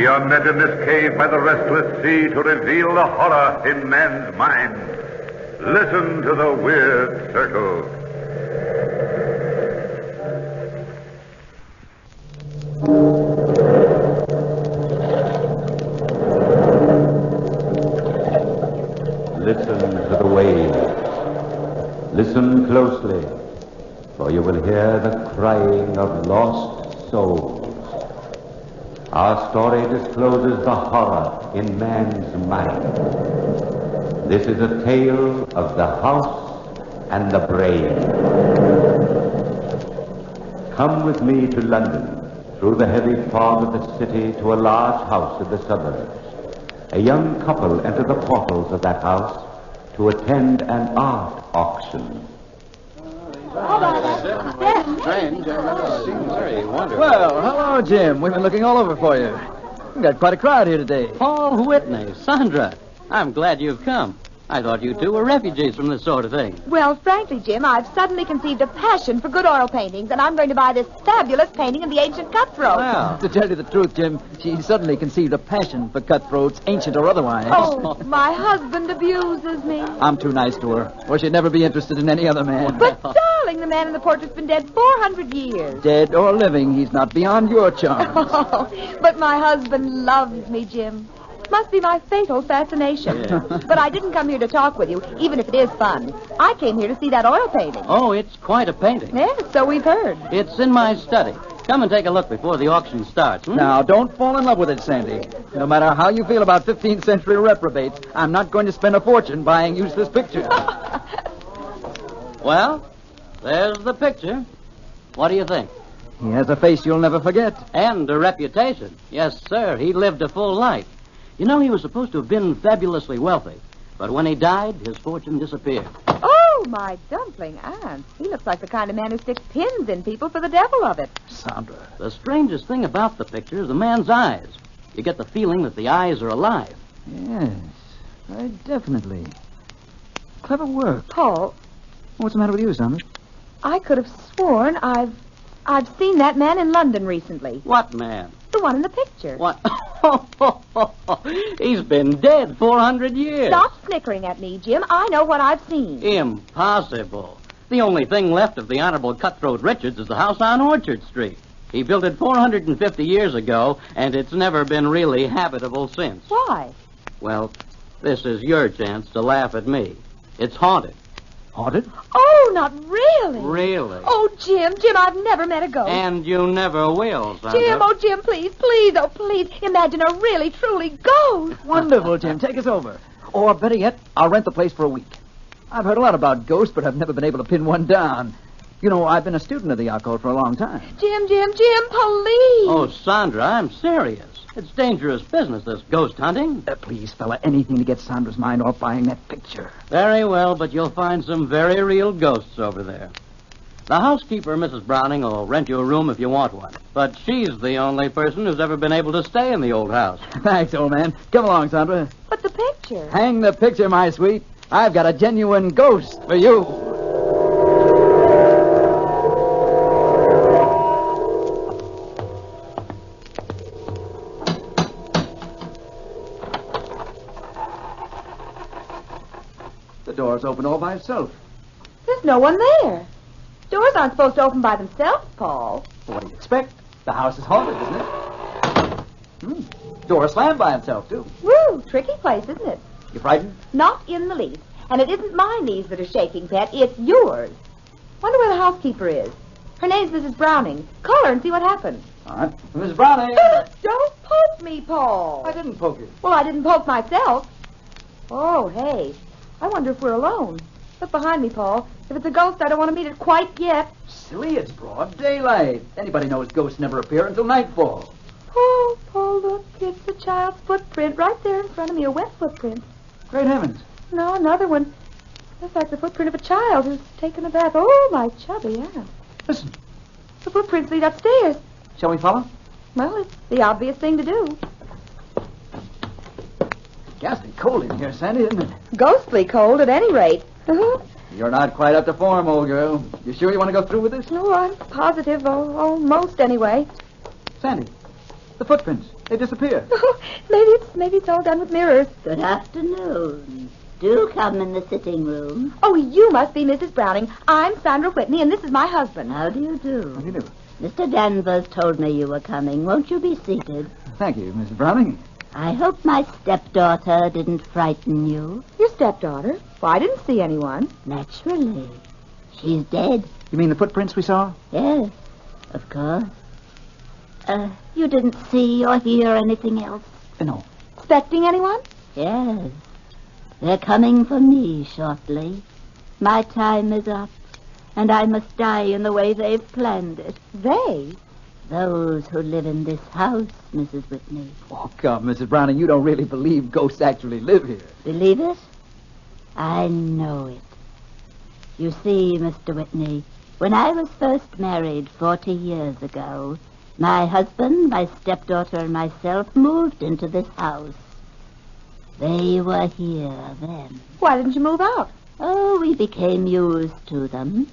We are met in this cave by the restless sea to reveal the horror in man's mind. Listen to the weird circle. Listen to the waves. Listen closely, for you will hear the crying of lost souls. Our story discloses the horror in man's mind. This is a tale of the house and the brain. Come with me to London, through the heavy fog of the city to a large house in the suburbs. A young couple enter the portals of that house to attend an art auction. Strange. Seems very wonderful. Well, hello, Jim. We've been looking all over for you. We've got quite a crowd here today. Paul Whitney, Sandra, I'm glad you've come. I thought you two were refugees from this sort of thing. Well, frankly, Jim, I've suddenly conceived a passion for good oil paintings, and I'm going to buy this fabulous painting of the ancient cutthroat. Well, To tell you the truth, Jim, she suddenly conceived a passion for cutthroats, ancient or otherwise. Oh, my husband abuses me. I'm too nice to her, or she'd never be interested in any other man. But, darling, the man in the portrait's been dead 400 years. Dead or living, he's not beyond your charm. Oh, but my husband loves me, Jim. Must be my fatal fascination. But I didn't come here to talk with you, even if it is fun. I came here to see that oil painting. oh, it's quite a painting. Yes, so we've heard. It's in my study. Come and take a look before the auction starts. Now, don't fall in love with it, Sandy. No matter how you feel about 15th century reprobates, I'm not going to spend a fortune buying useless pictures. Well, there's the picture. What do you think? He has a face you'll never forget. And a reputation. Yes, sir. He lived a full life. You know, he was supposed to have been fabulously wealthy. But when he died, his fortune disappeared. Oh, my dumpling aunt. He looks like the kind of man who sticks pins in people for the devil of it. Sandra. The strangest thing about the picture is the man's eyes. You get the feeling that the eyes are alive. Yes, very definitely. Clever work. Paul, What's the matter with you, Sandra? I could have sworn I've seen that man in London recently. What man? The one in the picture. What? He's been dead 400 years. Stop snickering at me, Jim. I know what I've seen. Impossible. The only thing left of the Honorable Cutthroat Richards is the house on Orchard Street. He built it 450 years ago, and it's never been really habitable since. Why? Well, this is your chance to laugh at me. It's haunted. Haunted? Oh, not really. Really? Oh, Jim, I've never met a ghost. And you never will, Sandra. Jim, oh, Jim, please, oh, please. Imagine a really, truly ghost. Wonderful, Jim. Take us over. Or better yet, I'll rent the place for a week. I've heard a lot about ghosts, but I've never been able to pin one down. You know, I've been a student of the occult for a long time. Jim, please. Oh, Sandra, I'm serious. It's dangerous business, this ghost hunting. Please, fella, anything to get Sandra's mind off buying that picture. Very well, but you'll find some very real ghosts over there. The housekeeper, Mrs. Browning, will rent you a room if you want one. But she's the only person who's ever been able to stay in the old house. Thanks, old man. Come along, Sandra. But the picture. Hang the picture, my sweet. I've got a genuine ghost for you. The door's open all by itself. There's no one there. Doors aren't supposed to open by themselves, Paul. What do you expect? The house is haunted, isn't it? Door slammed by itself, too. Woo, tricky place, isn't it? You frightened? Not in the least. And it isn't my knees that are shaking, Pet. It's yours. Wonder where the housekeeper is. Her name's Mrs. Browning. Call her and see what happens. All right. Miss Browning. Don't poke me, Paul. I didn't poke you. Well, I didn't poke myself. Oh, hey. I wonder if we're alone. Look behind me, Paul. If it's a ghost, I don't want to meet it quite yet. Silly, it's broad daylight. Anybody knows ghosts never appear until nightfall. Paul, look. It's a child's footprint right there in front of me, a wet footprint. Great heavens. No, another one. Looks like the footprint of a child who's taken a bath. Oh, my chubby aunt. Listen. The footprints lead upstairs. Shall we follow? Well, it's the obvious thing to do. Ghastly cold in here, Sandy, isn't it? Ghostly cold, at any rate. You're not quite up to form, old girl. You sure you want to go through with this? No, I'm positive. Almost, anyway. Sandy, the footprints. They disappeared. Maybe it's all done with mirrors. Good afternoon. Do come in the sitting room. Oh, you must be Mrs. Browning. I'm Sandra Whitney, and this is my husband. How do you do? How do you do? Mr. Danvers told me you were coming. Won't you be seated? Thank you, Mrs. Browning. I hope my stepdaughter didn't frighten you. Your stepdaughter? Well, I didn't see anyone. Naturally. She's dead. You mean the footprints we saw? Yes, of course. You didn't see or hear anything else? No. Expecting anyone? Yes. They're coming for me shortly. My time is up, and I must die in the way they've planned it. They? Those who live in this house, Mrs. Whitney. Oh, come, Mrs. Browning, you don't really believe ghosts actually live here. Believe it? I know it. You see, Mr. Whitney, when I was first married 40 years ago, my husband, my stepdaughter, and myself moved into this house. They were here then. Why didn't you move out? Oh, we became used to them.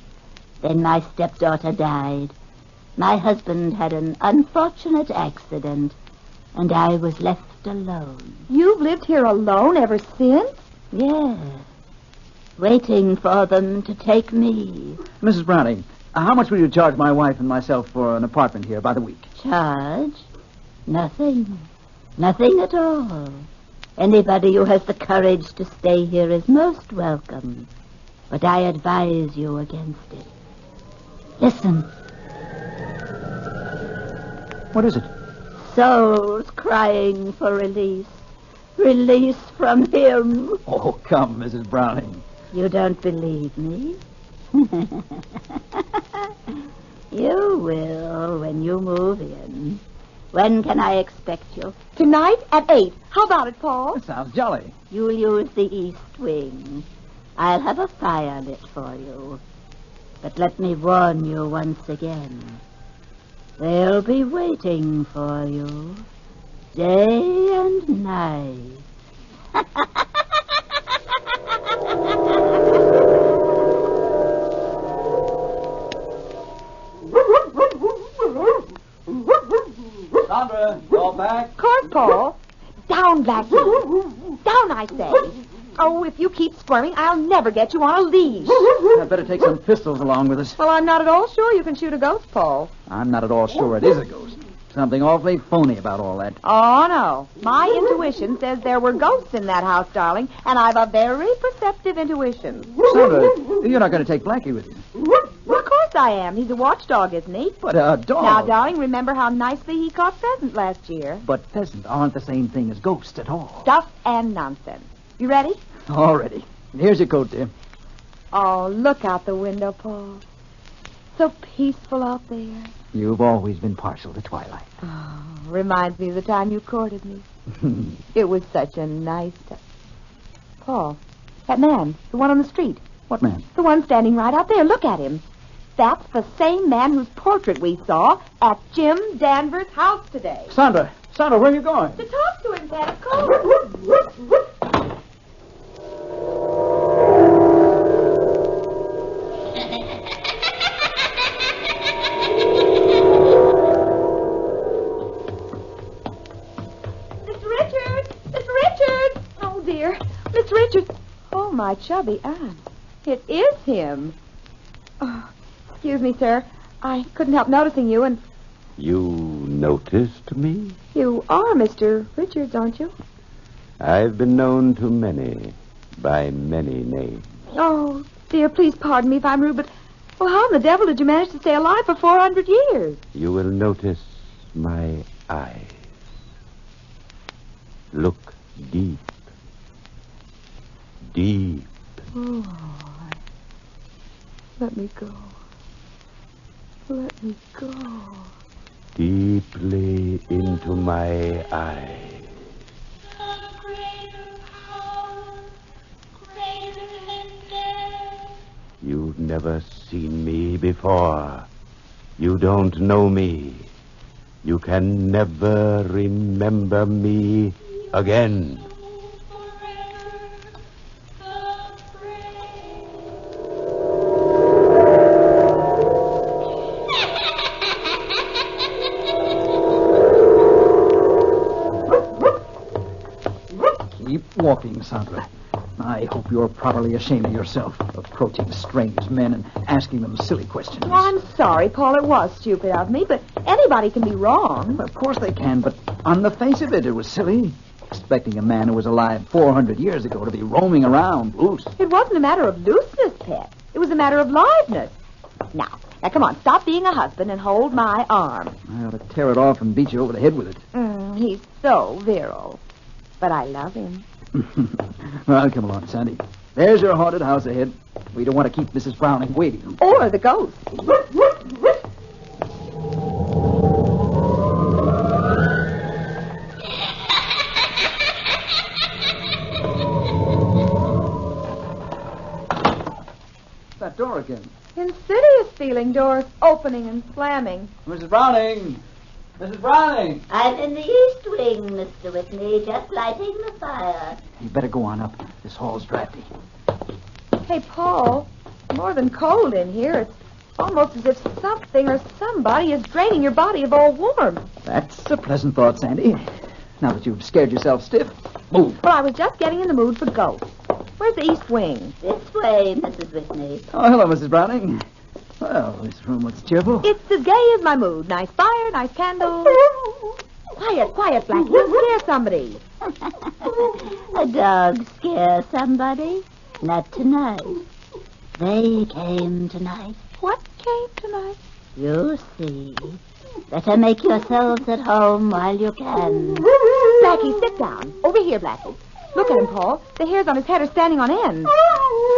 Then my stepdaughter died. My husband had an unfortunate accident, and I was left alone. You've lived here alone ever since? Yes. Waiting for them to take me. Mrs. Browning, how much will you charge my wife and myself for an apartment here by the week? Charge? Nothing. Nothing at all. Anybody who has the courage to stay here is most welcome. But I advise you against it. Listen. What is it? Souls crying for release. Release from him. Oh, come, Mrs. Browning. You don't believe me? You will when you move in. When can I expect you? Tonight at 8. How about it, Paul? That sounds jolly. You'll use the east wing. I'll have a fire lit for you. But let me warn you once again. They'll be waiting for you day and night. Sandra, call back. Of course, Paul. Down, Blackie. Down, I say. Oh, if you keep squirming, I'll never get you on a leash. I'd better take some pistols along with us. Well, I'm not at all sure you can shoot a ghost, Paul. I'm not at all sure it is a ghost. Something awfully phony about all that. Oh, no. My intuition says there were ghosts in that house, darling, and I've a very perceptive intuition. Sandra, you're not going to take Blackie with you. Well, of course I am. He's a watchdog, isn't he? But a dog. Now, darling, remember how nicely he caught pheasant last year? But pheasants aren't the same thing as ghosts at all. Stuff and nonsense. You ready? All ready. Here's your coat, dear. Oh, look out the window, Paul. So peaceful out there. You've always been partial to twilight. Oh, reminds me of the time you courted me. It was such a nice time. Paul, that man, the one on the street. What man? The one standing right out there. Look at him. That's the same man whose portrait we saw at Jim Danvers' house today. Sandra, where are you going? To talk to him, Pat, of course. My chubby aunt. It is him. Oh, excuse me, sir. I couldn't help noticing you, and... You noticed me? You are Mr. Richards, aren't you? I've been known to many, by many names. Oh, dear, please pardon me if I'm rude, but... Well, how in the devil did you manage to stay alive for 400 years? You will notice my eyes. Look deep. Deep. Oh, let me go. Let me go. Deeply into my eyes. You've never seen me before. You don't know me. You can never remember me again. walking, Sandra. I hope you're properly ashamed of yourself, approaching strange men and asking them silly questions. Well, I'm sorry, Paul. It was stupid of me, but anybody can be wrong. Of course they can, but on the face of it, it was silly. Expecting a man who was alive 400 years ago to be roaming around loose. It wasn't a matter of looseness, Pet. It was a matter of liveness. Now, come on, stop being a husband and hold my arm. I ought to tear it off and beat you over the head with it. He's so virile. But I love him. Well, come along, Sandy. There's your haunted house ahead. We don't want to keep Mrs. Browning waiting. Or the ghost. That door again. Insidious feeling, doors opening and slamming. Mrs. Browning! Mrs. Browning! I'm in the east wing, Mr. Whitney, just lighting the fire. You better go on up. This hall's drafty. Hey, Paul, more than cold in here. It's almost as if something or somebody is draining your body of all warmth. That's a pleasant thought, Sandy. Now that you've scared yourself stiff, move. Well, I was just getting in the mood for ghosts. Where's the east wing? This way, Mrs. Whitney. Oh, hello, Mrs. Browning. Well, this room looks cheerful. It's as gay as my mood. Nice fire, nice candles. Quiet, Blackie. You'll scare somebody. A dog scare somebody? Not tonight. They came tonight. What came tonight? You'll see. Better make yourselves at home while you can. Blackie, sit down. Over here, Blackie. Look at him, Paul. The hairs on his head are standing on end.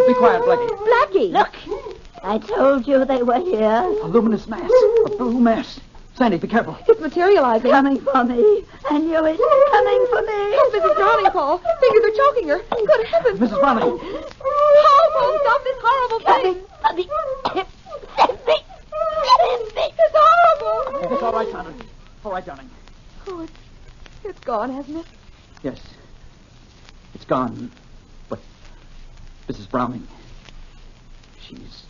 Be quiet, Blackie. Blackie! Look! I told you they were here. A luminous mass. A blue mass. Sandy, be careful. It's materializing. Coming for me. I knew it. Coming for me. Oh, Mrs. Browning, Paul. Fingers are choking her. Good heavens. Mrs. Browning. Oh, Paul, stop this horrible thing. Coming for me. Save me. Save me. It's horrible. It's all right, Sandra. All right, darling. Oh, it's gone, hasn't it? Yes. It's gone. But Mrs. Browning, she's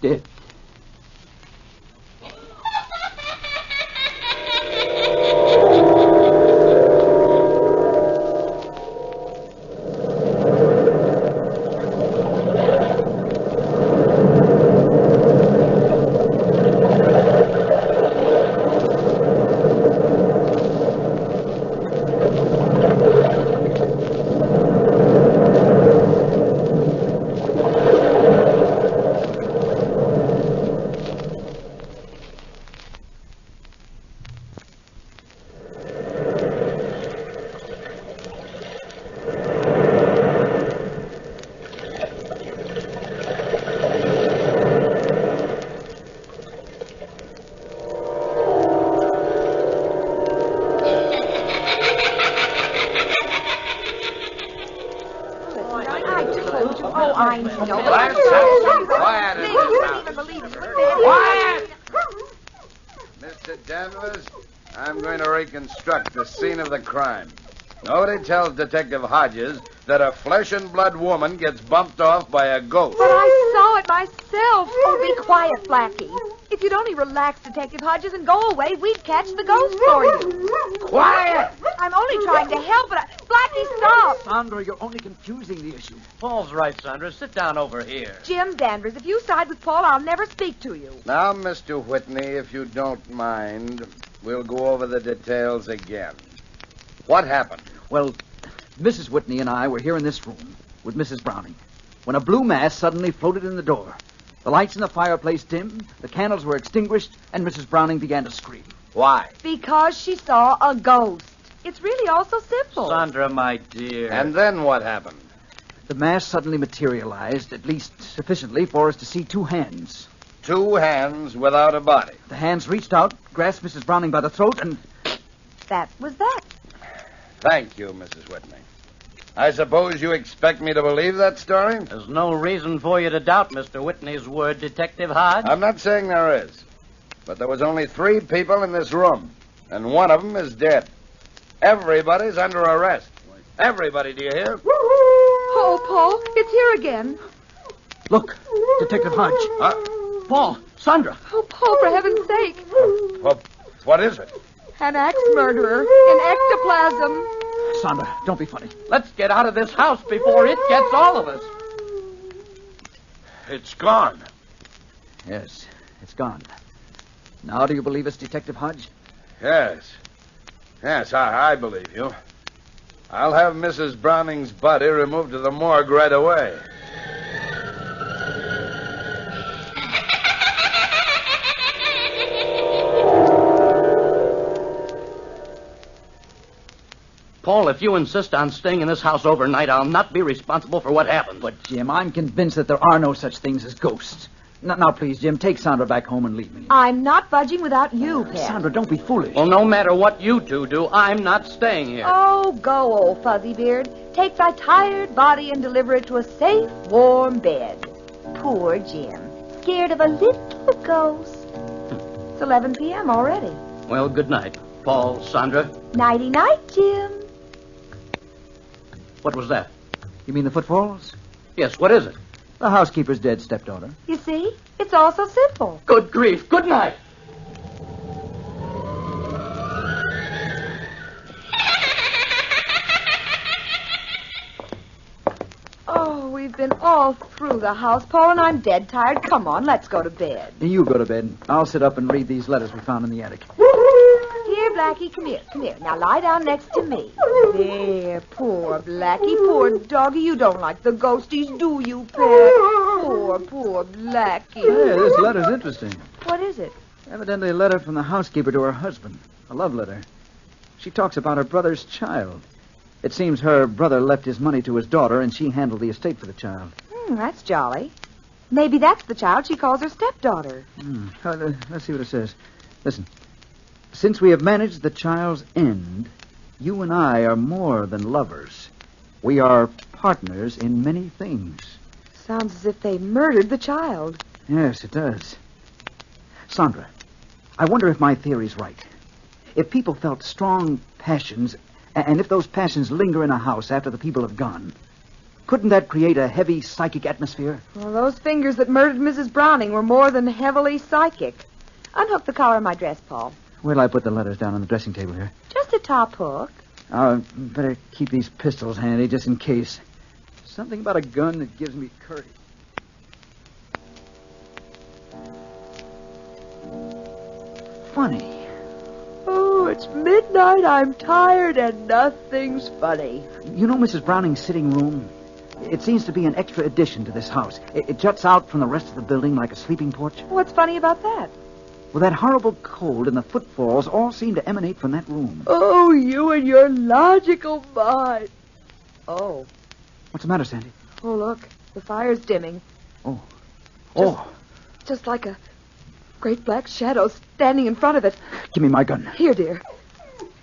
dead. I know. Quiet! Mr. Danvers, I'm going to reconstruct the scene of the crime. Nobody tells Detective Hodges that a flesh-and-blood woman gets bumped off by a ghost. But I saw it myself. Oh, be quiet, Blackie. If you'd only relax, Detective Hodges, and go away, we'd catch the ghost for you. Quiet! I'm only trying to help, but Blackie, stop! Sandra, you're only confusing the issue. Paul's right, Sandra. Sit down over here. Jim Danvers, if you side with Paul, I'll never speak to you. Now, Mr. Whitney, if you don't mind, we'll go over the details again. What happened? Well, Mrs. Whitney and I were here in this room with Mrs. Browning when a blue mass suddenly floated in the door. The lights in the fireplace dimmed, the candles were extinguished, and Mrs. Browning began to scream. Why? Because she saw a ghost. It's really all so simple. Sandra, my dear. And then what happened? The mass suddenly materialized, at least sufficiently for us to see two hands. Two hands without a body. The hands reached out, grasped Mrs. Browning by the throat, and... That was that. Thank you, Mrs. Whitney. I suppose you expect me to believe that story? There's no reason for you to doubt Mr. Whitney's word, Detective Hodge. I'm not saying there is. But there was only 3 people in this room, and one of them is dead. Everybody's under arrest. Everybody, do you hear? Oh, Paul, it's here again. Look, Detective Hodge. Paul, Sandra. Oh, Paul, for heaven's sake. What is it? An axe murderer in ectoplasm. Sandra, don't be funny. Let's get out of this house before it gets all of us. It's gone. Yes, it's gone. Now do you believe us, Detective Hodge? Yes. Yes, I believe you. I'll have Mrs. Browning's body removed to the morgue right away. Paul, if you insist on staying in this house overnight, I'll not be responsible for what happens. But, Jim, I'm convinced that there are no such things as ghosts. Now, please, Jim, take Sandra back home and leave me. I'm not budging without you, Pet. Sandra, don't be foolish. Well, no matter what you two do, I'm not staying here. Oh, go, old fuzzy beard. Take thy tired body and deliver it to a safe, warm bed. Poor Jim. Scared of a little ghost. It's 11 p.m. already. Well, good night, Paul, Sandra. Nighty-night, Jim. What was that? You mean the footfalls? Yes, what is it? The housekeeper's dead stepdaughter. You see? It's all so simple. Good grief. Good night. Oh, we've been all through the house, Paul, and I'm dead tired. Come on, let's go to bed. You go to bed. I'll sit up and read these letters we found in the attic. Here, Blackie, come here, come here. Now lie down next to me. There, poor Blackie, poor doggy. You don't like the ghosties, do you, Pet? Poor Blackie. Hey, this letter's interesting. What is it? Evidently a letter from the housekeeper to her husband. A love letter. She talks about her brother's child. It seems her brother left his money to his daughter, and she handled the estate for the child. That's jolly. Maybe that's the child she calls her stepdaughter. Let's see what it says. Listen. Since we have managed the child's end, you and I are more than lovers. We are partners in many things. Sounds as if they murdered the child. Yes, it does. Sandra, I wonder if my theory's right. If people felt strong passions, and if those passions linger in a house after the people have gone, couldn't that create a heavy psychic atmosphere? Well, those fingers that murdered Mrs. Browning were more than heavily psychic. Unhook the collar of my dress, Paul. Where'll I put the letters down on the dressing table here? Just a top hook. Better keep these pistols handy just in case. Something about a gun that gives me courage. Funny. Oh, it's midnight, I'm tired, and nothing's funny. You know Mrs. Browning's sitting room? It seems to be an extra addition to this house. It juts out from the rest of the building like a sleeping porch. What's funny about that? Well, that horrible cold and the footfalls all seem to emanate from that room. Oh, you and your logical mind. Oh. What's the matter, Sandy? Oh, look. The fire's dimming. Oh. Just like a great black shadow standing in front of it. Give me my gun. Here, dear.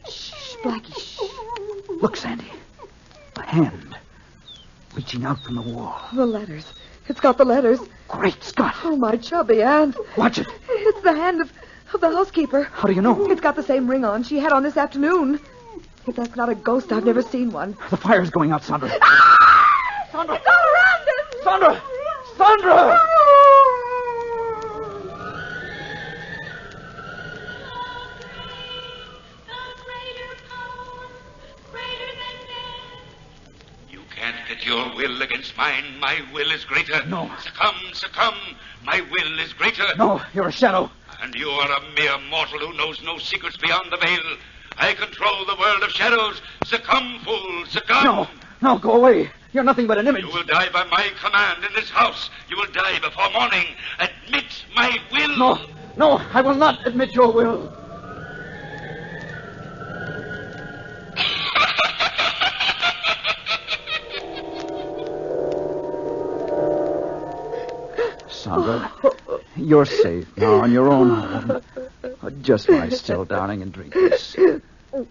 Shh, Blackie, shh. Look, Sandy. A hand reaching out from the wall. The letters. It's got the letters. Great Scott. Oh, my chubby hand. Watch it. It's the hand of the housekeeper. How do you know? It's got the same ring on she had on this afternoon. If that's not a ghost, I've never seen one. The fire's going out, Sandra. Sandra! It's all around us! Sandra! Sandra! You can't get your will against mine. My will is greater. No. Succumb. My will is greater. No, you're a shadow. And you are a mere mortal who knows no secrets beyond the veil. I control the world of shadows. Succumb, fool, succumb. No, go away. You're nothing but an image. You will die by my command in this house. You will die before morning. Admit my will. No, I will not admit your will. Sandra, you're safe now on your own home. Just lie still, darling, and drink this. Oh,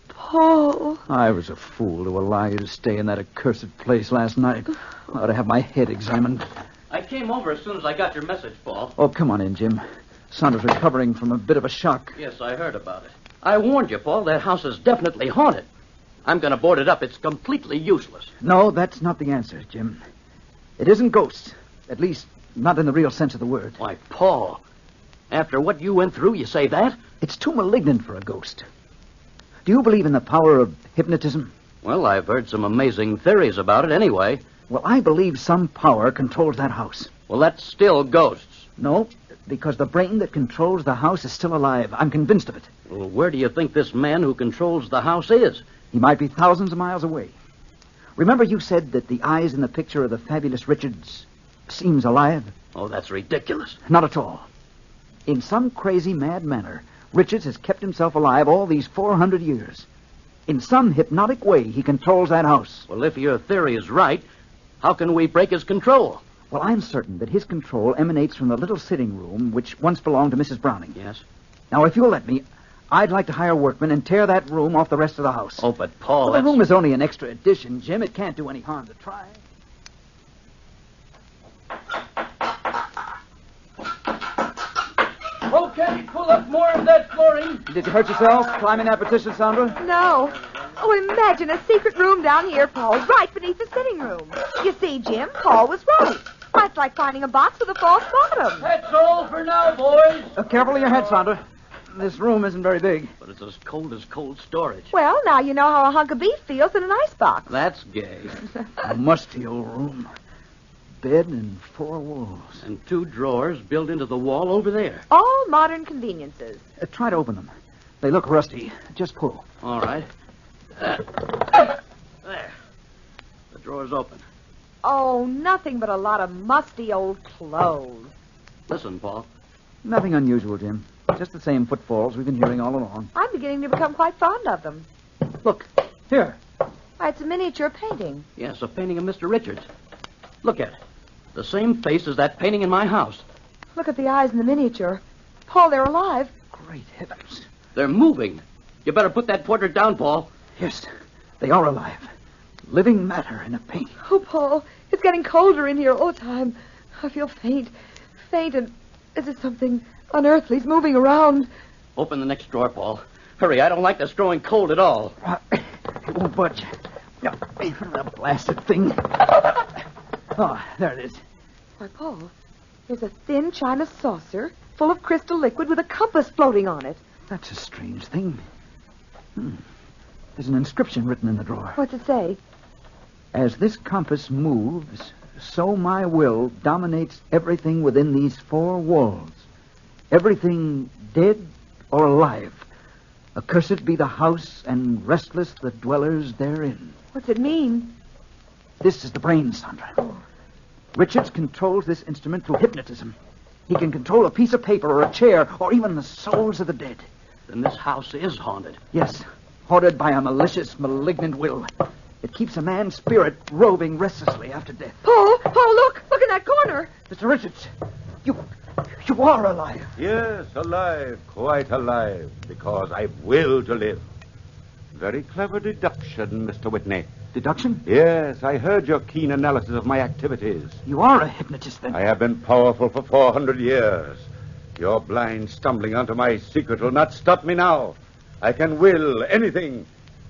Paul. I was a fool to allow you to stay in that accursed place last night. I ought to have my head examined. I came over as soon as I got your message, Paul. Oh, come on in, Jim. Sandra's recovering from a bit of a shock. Yes, I heard about it. I warned you, Paul. That house is definitely haunted. I'm going to board it up. It's completely useless. No, that's not the answer, Jim. It isn't ghosts. At least, not in the real sense of the word. Why, Paul, after what you went through, you say that? It's too malignant for a ghost. Do you believe in the power of hypnotism? Well, I've heard some amazing theories about it anyway. Well, I believe some power controls that house. Well, that's still ghosts. No, because the brain that controls the house is still alive. I'm convinced of it. Well, where do you think this man who controls the house is? He might be thousands of miles away. Remember you said that the eyes in the picture of the fabulous Richards seems alive? Oh, that's ridiculous. Not at all. In some crazy, mad manner, Richards has kept himself alive all these 400 years. In some hypnotic way, he controls that house. Well, if your theory is right, how can we break his control? Well, I'm certain that his control emanates from the little sitting room which once belonged to Mrs. Browning. Yes? Now, if you'll let me, I'd like to hire workmen and tear that room off the rest of the house. Oh, but Paul, the room is only an extra addition, Jim. It can't do any harm to try. Okay, pull up more of that flooring. Did you hurt yourself climbing that petition, Sandra? No. Oh, imagine a secret room down here, Paul, right beneath the sitting room. You see, Jim, Paul was right. That's like finding a box with a false bottom. That's all for now, boys. Careful of your head, Sandra. This room isn't very big. But it's as cold storage. Well, now you know how a hunk of beef feels in an icebox. That's gay. A musty old room. Bed and 4 walls. And 2 drawers built into the wall over there. All modern conveniences. Try to open them. They look rusty. Just pull. All right. There. The drawer's open. Oh, nothing but a lot of musty old clothes. Listen, Paul. Nothing unusual, Jim. Just the same footfalls we've been hearing all along. I'm beginning to become quite fond of them. Look, here. Why, it's a miniature painting. Yes, a painting of Mr. Richards. Look at it. The same face as that painting in my house. Look at the eyes in the miniature. Paul, they're alive. Great heavens. They're moving. You better put that portrait down, Paul. Yes, they are alive. Living matter in a paint. Oh, Paul, it's getting colder in here all the time. I feel faint. Faint, and is it something unearthly's moving around? Open the next drawer, Paul. Hurry, I don't like this growing cold at all. It won't budge. No, the blasted thing. Oh, there it is. Why, Paul, there's a thin china saucer full of crystal liquid with a compass floating on it. That's a strange thing. There's an inscription written in the drawer. What's it say? As this compass moves, so my will dominates everything within these 4 walls. Everything dead or alive. Accursed be the house, and restless the dwellers therein. What's it mean? This is the brain, Sandra. Oh. Richards controls this instrument through hypnotism. He can control a piece of paper or a chair or even the souls of the dead. Then this house is haunted. Yes, haunted by a malicious, malignant will. It keeps a man's spirit roving restlessly after death. Paul, look in that corner. Mr. Richards, you are alive. Yes, alive, quite alive, because I will to live. Very clever deduction, Mr. Whitney. Deduction? Yes, I heard your keen analysis of my activities. You are a hypnotist, then. I have been powerful for 400 years. Your blind stumbling onto my secret will not stop me now. I can will anything.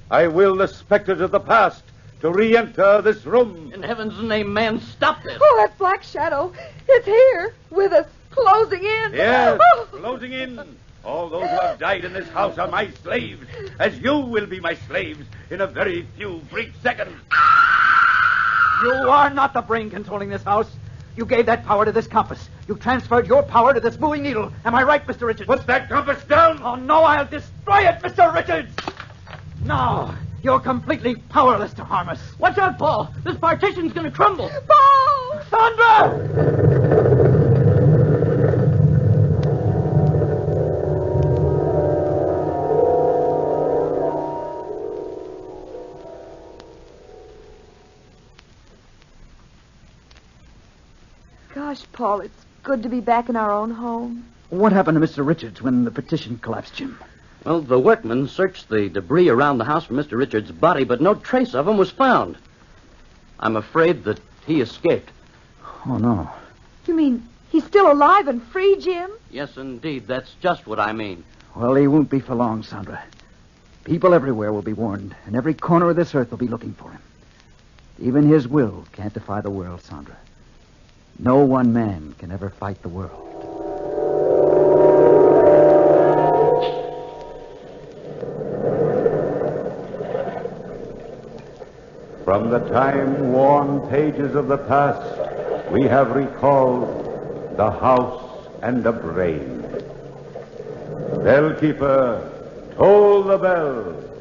I will the specters of the past to re-enter this room. In heaven's name, man, stop this. Oh, that black shadow. It's here with us, closing in. Yes, Oh. closing in. All those who have died in this house are my slaves, as you will be my slaves in a very few brief seconds. You are not the brain controlling this house. You gave that power to this compass. You transferred your power to this moving needle. Am I right, Mr. Richards? Put that compass down! Oh, no, I'll destroy it, Mr. Richards! No, you're completely powerless to harm us. Watch out, Paul. This partition's going to crumble. Paul! Sandra! Gosh, Paul, it's good to be back in our own home. What happened to Mr. Richards when the petition collapsed, Jim? Well, the workmen searched the debris around the house for Mr. Richards' body, but no trace of him was found. I'm afraid that he escaped. Oh, no. You mean he's still alive and free, Jim? Yes, indeed. That's just what I mean. Well, he won't be for long, Sandra. People everywhere will be warned, and every corner of this earth will be looking for him. Even his will can't defy the world, Sandra. No one man can ever fight the world. From the time-worn pages of the past, we have recalled the house and the brain. Bellkeeper, toll the bell.